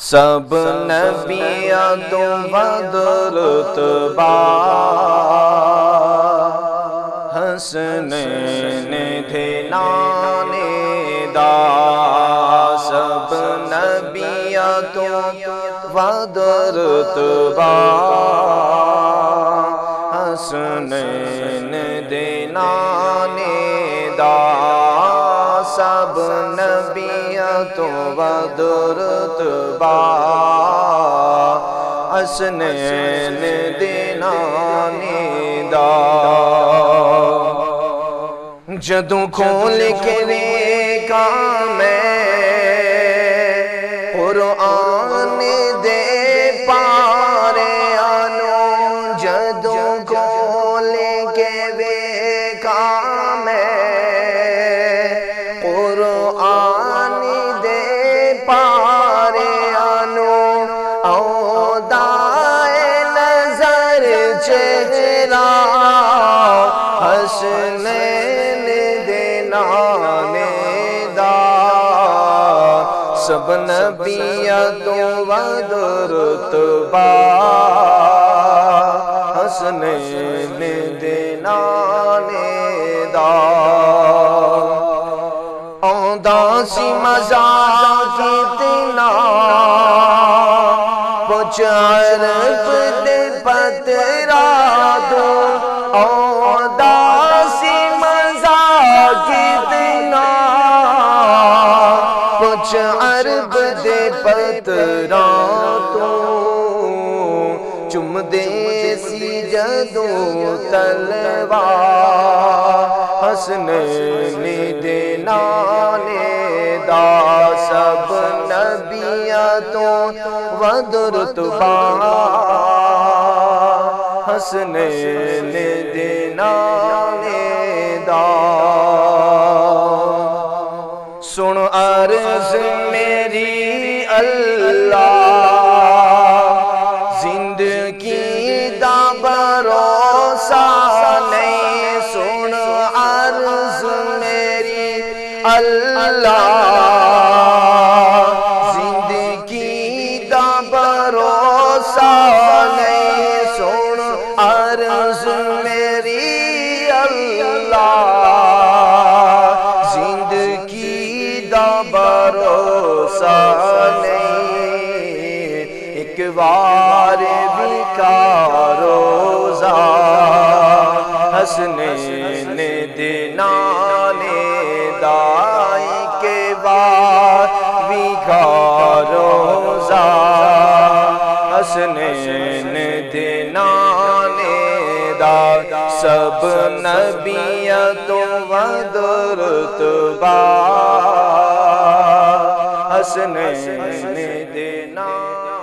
سب نبیاں تو رتبہ حسنین تھے نانے دا سب نبیاں تو رتبہ حسنین دے نانے دا سب نبیاں تو رتبہ حسنین دے نانے دا جدوں کھول کے ویکھا میں قرآن دے پارے آنو جدوں کھول کے ویکھا میں قرآن دے پارے آنو اودائے نظر چہرہ حسنین دے نانے دا سب نبیاں تو رتبہ حسنین دے نانے دا آندا سی مذاق کتنا پچ عرف دے پترا دو آندا سی مذاق کتنا پچ عرب دے پترا تو چم دے سی جدوں تلوار حسنین دے نانے دا سب نبیاں تو رتبہ حسنین دے نانے دا سن عرض میری اللہ زندگی دا بھروسہ نہیں سن عرض میری اللہ زندگی دا بھروسہ نہیں سن عرض میری اللہ زندگی دا بھروسہ نہیں ایک بار بھی کا روزہ حسنین دے نانے دا ایک بار بھی کا روزہ حسنین دے نانے دا سب نبیاں تو رتبہ حسنین دے نانے